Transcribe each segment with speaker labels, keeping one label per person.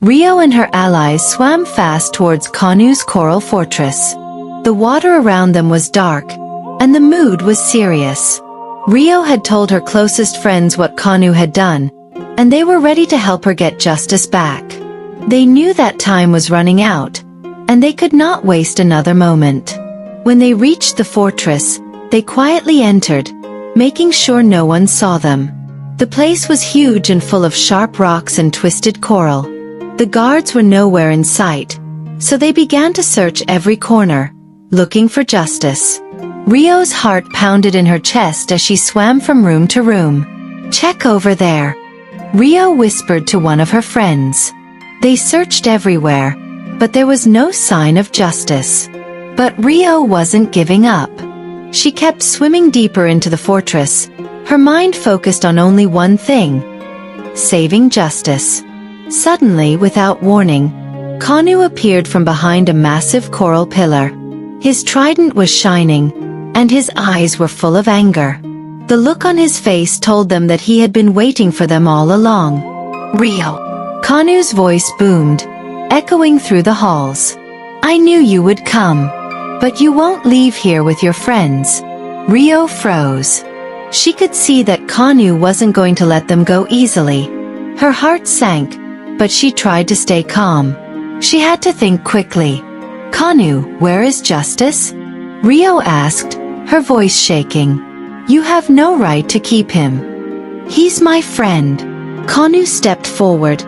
Speaker 1: Rio and her allies swam fast towards Kanu's coral fortress. The water around them was dark, and the mood was serious. Rio had told her closest friends what Kanu had done, and they were ready to help her get justice back. They knew that time was running out, and they could not waste another moment. When they reached the fortress, they quietly entered, making sure no one saw them. The place was huge and full of sharp rocks and twisted coral. The guards were nowhere in sight, so they began to search every corner, looking for justice. Rio's heart pounded in her chest as she swam from room to room. "Check over there," Rio whispered to one of her friends. They searched everywhere, but there was no sign of justice. But Rio wasn't giving up. She kept swimming deeper into the fortress, her mind focused on only one thing: saving justice. Suddenly, without warning, Kanu appeared from behind a massive coral pillar. His trident was shining, and his eyes were full of anger. The look on his face told them that he had been waiting for them all along. "Rio," Kanu's voice boomed, echoing through the halls. "I knew you would come. But you won't leave here with your friends." Rio froze. She could see that Kanu wasn't going to let them go easily. Her heart sank, but she tried to stay calm. She had to think quickly. "Kanu, where is justice?" Rio asked, her voice shaking. "You have no right to keep him. He's my friend." Kanu stepped forward,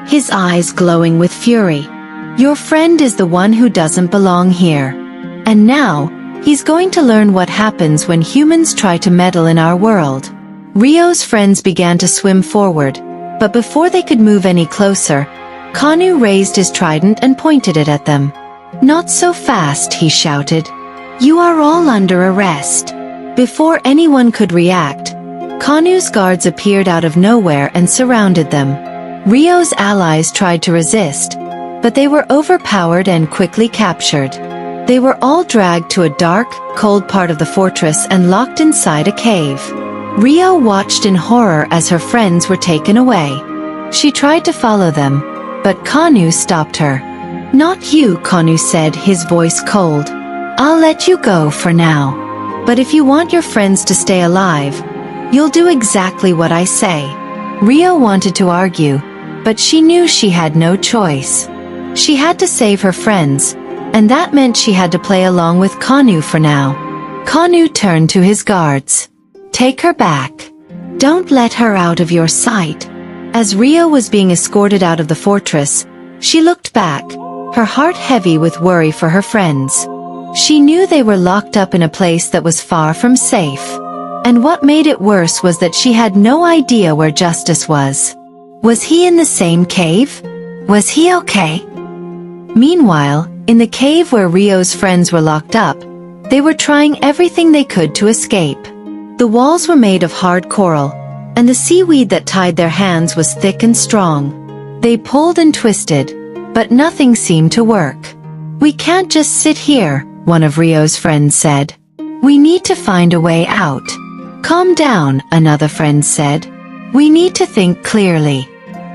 Speaker 1: his eyes glowing with fury. "Your friend is the one who doesn't belong here. And now, he's going to learn what happens when humans try to meddle in our world." Rio's friends began to swim forward, but before they could move any closer, Kanu raised his trident and pointed it at them. "Not so fast," he shouted. "You are all under arrest." Before anyone could react, Kanu's guards appeared out of nowhere and surrounded them. Rio's allies tried to resist, but they were overpowered and quickly captured. They were all dragged to a dark, cold part of the fortress and locked inside a cave. Rio watched in horror as her friends were taken away. She tried to follow them, but Kanu stopped her. "Not you," Kanu said, his voice cold. "I'll let you go for now. But if you want your friends to stay alive, you'll do exactly what I say." Rio wanted to argue, but she knew she had no choice. She had to save her friends, and that meant she had to play along with Kanu for now. Kanu turned to his guards. "Take her back. Don't let her out of your sight." As Rio was being escorted out of the fortress, she looked back, her heart heavy with worry for her friends. She knew they were locked up in a place that was far from safe. And what made it worse was that she had no idea where Justice was. Was he in the same cave? Was he okay? Meanwhile, in the cave where Rio's friends were locked up, they were trying everything they could to escape. The walls were made of hard coral, and the seaweed that tied their hands was thick and strong. They pulled and twisted, but nothing seemed to work. "We can't just sit here," one of Rio's friends said. "We need to find a way out." "Calm down," another friend said. "We need to think clearly.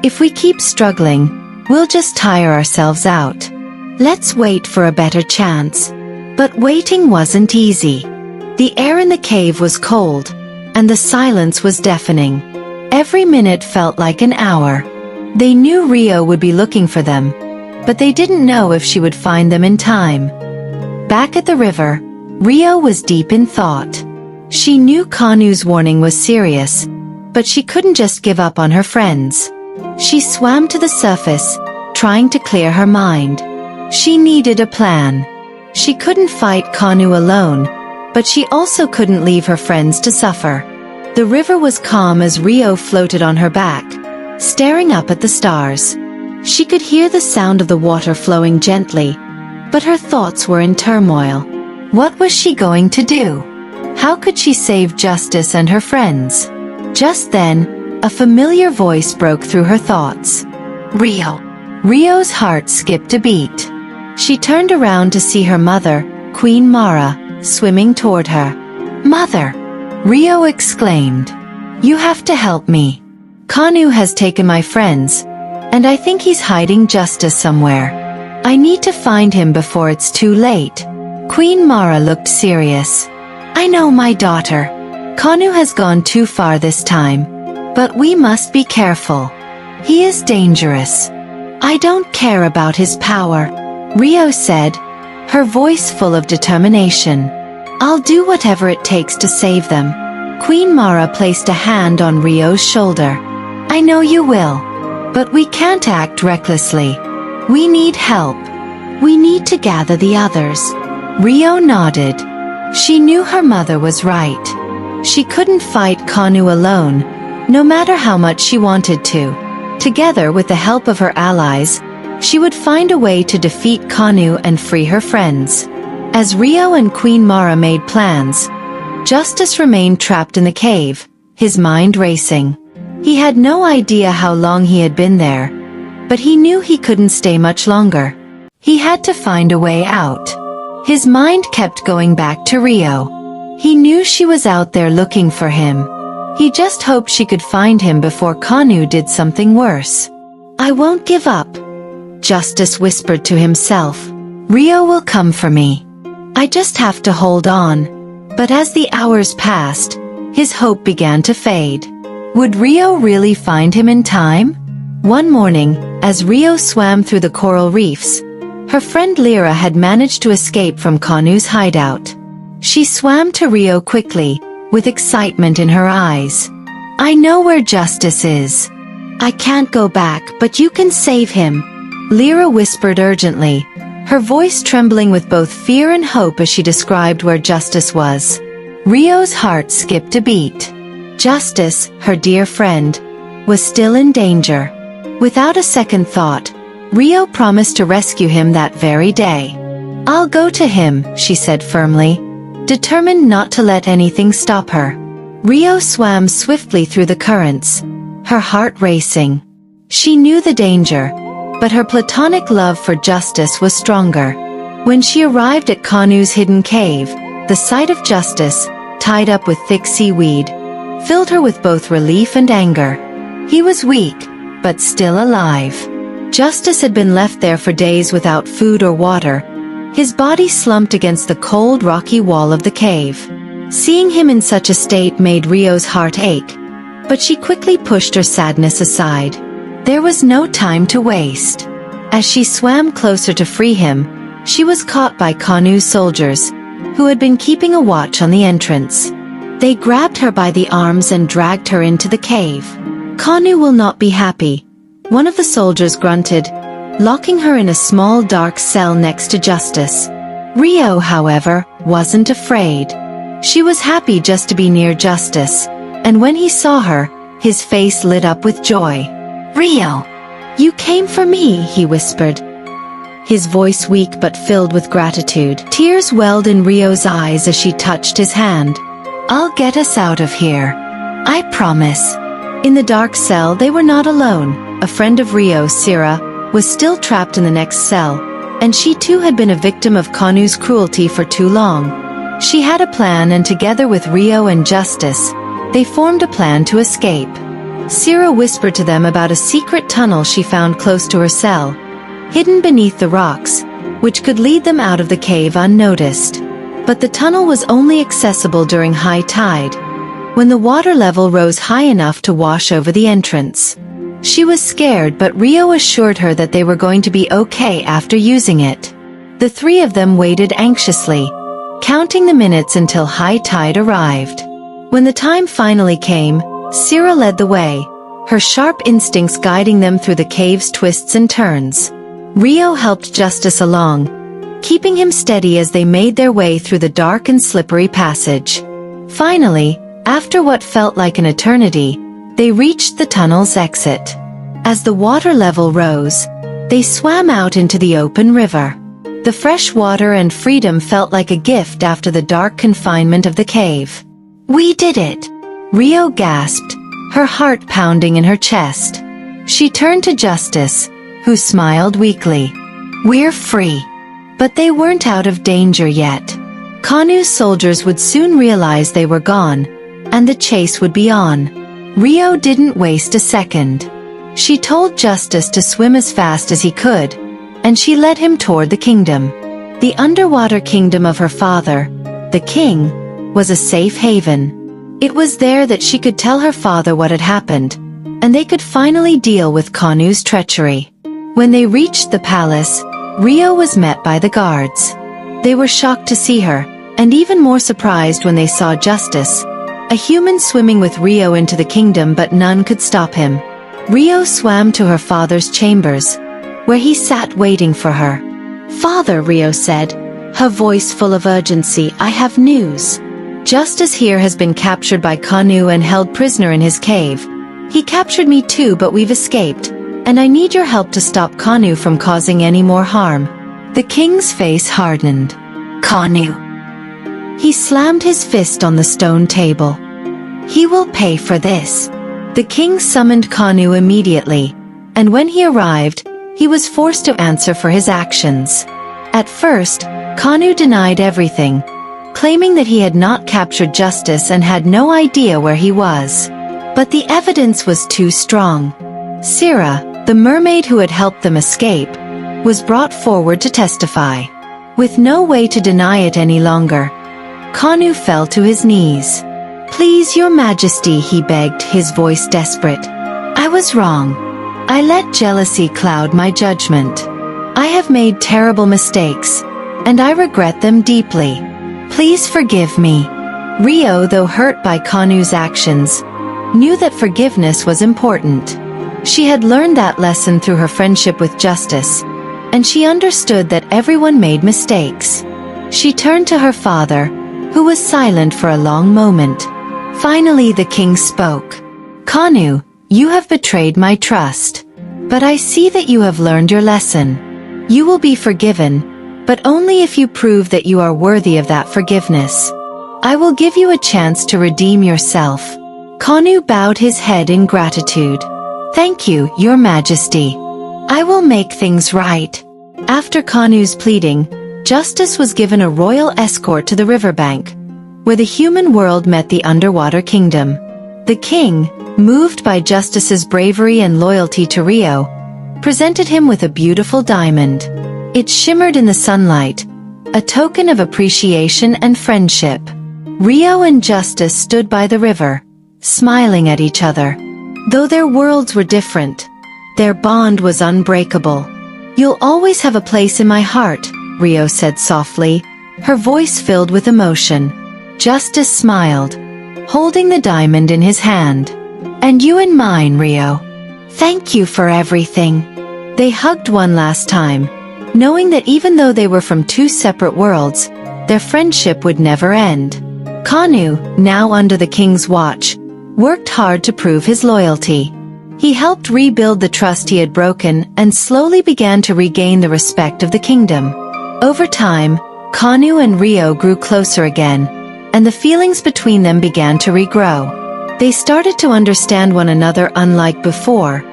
Speaker 1: If we keep struggling, we'll just tire ourselves out. Let's wait for a better chance." But waiting wasn't easy. The air in the cave was cold, and the silence was deafening. Every minute felt like an hour. They knew Rio would be looking for them, but they didn't know if she would find them in time. Back at the river, Rio was deep in thought. She knew Kanu's warning was serious, but she couldn't just give up on her friends. She swam to the surface, trying to clear her mind. She needed a plan. She couldn't fight Kanu alone, but she also couldn't leave her friends to suffer. The river was calm as Rio floated on her back, staring up at the stars. She could hear the sound of the water flowing gently, but her thoughts were in turmoil. What was she going to do? How could she save Justice and her friends? Just then, a familiar voice broke through her thoughts. "Rio." Rio's heart skipped a beat. She turned around to see her mother, Queen Mara, swimming toward her. "Mother!" Rio exclaimed. "You have to help me. Kanu has taken my friends, and I think he's hiding Justice somewhere. I need to find him before it's too late." Queen Mara looked serious. "I know, my daughter. Kanu has gone too far this time. But we must be careful. He is dangerous. I don't care about his power," Rio said, her voice full of determination. "I'll do whatever it takes to save them." Queen Mara placed a hand on Rio's shoulder. "I know you will. But we can't act recklessly. We need help. We need to gather the others." Rio nodded. She knew her mother was right. She couldn't fight Kanu alone, no matter how much she wanted to. Together with the help of her allies, she would find a way to defeat Kanu and free her friends. As Rio and Queen Mara made plans, Justice remained trapped in the cave, his mind racing. He had no idea how long he had been there, but he knew he couldn't stay much longer. He had to find a way out. His mind kept going back to Rio. He knew she was out there looking for him. He just hoped she could find him before Kanu did something worse. "I won't give up," Justice whispered to himself. "Rio will come for me. I just have to hold on." But as the hours passed, his hope began to fade. Would Rio really find him in time? One morning, as Rio swam through the coral reefs, her friend Lyra had managed to escape from Kanu's hideout. She swam to Rio quickly, with excitement in her eyes. "I know where Justice is. I can't go back, but you can save him," Lyra whispered urgently, her voice trembling with both fear and hope as she described where Justice was. Rio's heart skipped a beat. Justice, her dear friend, was still in danger. Without a second thought, Rio promised to rescue him that very day. "I'll go to him," she said firmly, determined not to let anything stop her. Rio swam swiftly through the currents, her heart racing. She knew the danger, but her platonic love for Justice was stronger. When she arrived at Kanu's hidden cave, the sight of Justice, tied up with thick seaweed, filled her with both relief and anger. He was weak, but still alive. Justice had been left there for days without food or water, his body slumped against the cold rocky wall of the cave. Seeing him in such a state made Rio's heart ache, but she quickly pushed her sadness aside. There was no time to waste. As she swam closer to free him, she was caught by Kanu's soldiers, who had been keeping a watch on the entrance. They grabbed her by the arms and dragged her into the cave. "Kanu will not be happy," one of the soldiers grunted, locking her in a small dark cell next to Justice. Rio, however, wasn't afraid. She was happy just to be near Justice, and when he saw her, his face lit up with joy. "Rio, you came for me," he whispered, his voice weak but filled with gratitude. Tears welled in Rio's eyes as she touched his hand. "I'll get us out of here. I promise." In the dark cell they were not alone. A friend of Rio, Sira, was still trapped in the next cell, and she too had been a victim of Kanu's cruelty for too long. She had a plan, and together with Rio and Justice, they formed a plan to escape. Sira whispered to them about a secret tunnel she found close to her cell, hidden beneath the rocks, which could lead them out of the cave unnoticed. But the tunnel was only accessible during high tide, when the water level rose high enough to wash over the entrance. She was scared, but Rio assured her that they were going to be okay after using it. The three of them waited anxiously, counting the minutes until high tide arrived. When the time finally came, Sira led the way, her sharp instincts guiding them through the cave's twists and turns. Rio helped Justice along, keeping him steady as they made their way through the dark and slippery passage. Finally, after what felt like an eternity, they reached the tunnel's exit. As the water level rose, they swam out into the open river. The fresh water and freedom felt like a gift after the dark confinement of the cave. "We did it!" Rio gasped, her heart pounding in her chest. She turned to Justice, who smiled weakly. "We're free." But they weren't out of danger yet. Kanu's soldiers would soon realize they were gone, and the chase would be on. Rio didn't waste a second. She told Justice to swim as fast as he could, and she led him toward the kingdom. The underwater kingdom of her father, the king, was a safe haven. It was there that she could tell her father what had happened, and they could finally deal with Kanu's treachery. When they reached the palace, Rio was met by the guards. They were shocked to see her, and even more surprised when they saw Justice, a human swimming with Rio into the kingdom, but none could stop him. Rio swam to her father's chambers, where he sat waiting for her. "Father," Rio said, her voice full of urgency, "I have news. Justice here has been captured by Kanu and held prisoner in his cave. He captured me too, but we've escaped, and I need your help to stop Kanu from causing any more harm." The king's face hardened. "Kanu." He slammed his fist on the stone table. "He will pay for this." The king summoned Kanu immediately, and when he arrived, he was forced to answer for his actions. At first, Kanu denied everything, claiming that he had not captured Justice and had no idea where he was. But the evidence was too strong. Sira, the mermaid who had helped them escape, was brought forward to testify. With no way to deny it any longer, Kanu fell to his knees. "Please, your majesty," he begged, his voice desperate. "I was wrong. I let jealousy cloud my judgment. I have made terrible mistakes, and I regret them deeply. Please forgive me." Rio, though hurt by Kanu's actions, knew that forgiveness was important. She had learned that lesson through her friendship with Justice, and she understood that everyone made mistakes. She turned to her father, who was silent for a long moment. Finally the king spoke. "Kanu, you have betrayed my trust. But I see that you have learned your lesson. You will be forgiven, but only if you prove that you are worthy of that forgiveness. I will give you a chance to redeem yourself." Kanu bowed his head in gratitude. "Thank you, your majesty. I will make things right." After Kanu's pleading, Justice was given a royal escort to the riverbank, where the human world met the underwater kingdom. The king, moved by Justice's bravery and loyalty to Rio, presented him with a beautiful diamond. It shimmered in the sunlight, a token of appreciation and friendship. Rio and Justice stood by the river, smiling at each other. Though their worlds were different, their bond was unbreakable. "You'll always have a place in my heart," Rio said softly, her voice filled with emotion. Justice smiled, holding the diamond in his hand. "And you in mine, Rio. Thank you for everything." They hugged one last time, knowing that even though they were from two separate worlds, their friendship would never end. Kanu, now under the king's watch, worked hard to prove his loyalty. He helped rebuild the trust he had broken and slowly began to regain the respect of the kingdom. Over time, Kanu and Rio grew closer again, and the feelings between them began to regrow. They started to understand one another unlike before,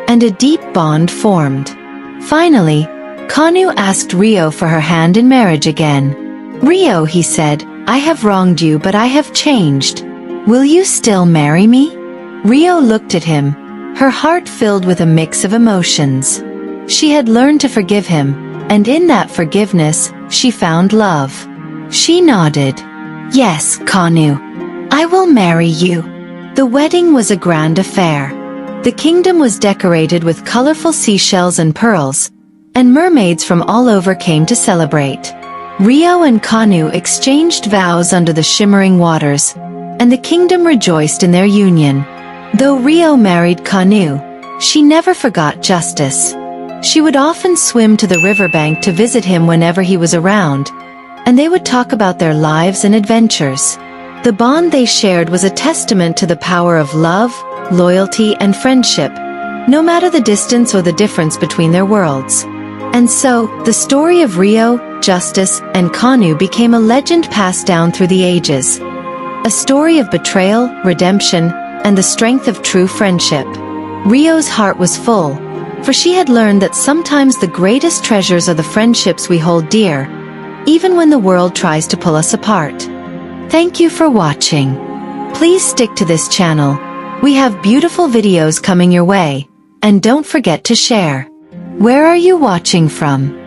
Speaker 1: and a deep bond formed. Finally, Kanu asked Rio for her hand in marriage again. "Rio," he said, "I have wronged you, but I have changed. Will you still marry me?" Rio looked at him, her heart filled with a mix of emotions. She had learned to forgive him, and in that forgiveness, she found love. She nodded. "Yes, Kanu. I will marry you." The wedding was a grand affair. The kingdom was decorated with colorful seashells and pearls, and mermaids from all over came to celebrate. Rio and Kanu exchanged vows under the shimmering waters, and the kingdom rejoiced in their union. Though Rio married Kanu, she never forgot Justice. She would often swim to the riverbank to visit him whenever he was around, and they would talk about their lives and adventures. The bond they shared was a testament to the power of love, loyalty, and friendship, no matter the distance or the difference between their worlds. And so, the story of Rio, Justice, and Kanu became a legend passed down through the ages. A story of betrayal, redemption, and the strength of true friendship. Rio's heart was full, for she had learned that sometimes the greatest treasures are the friendships we hold dear, even when the world tries to pull us apart. Thank you for watching. Please stick to this channel. We have beautiful videos coming your way, and don't forget to share. Where are you watching from?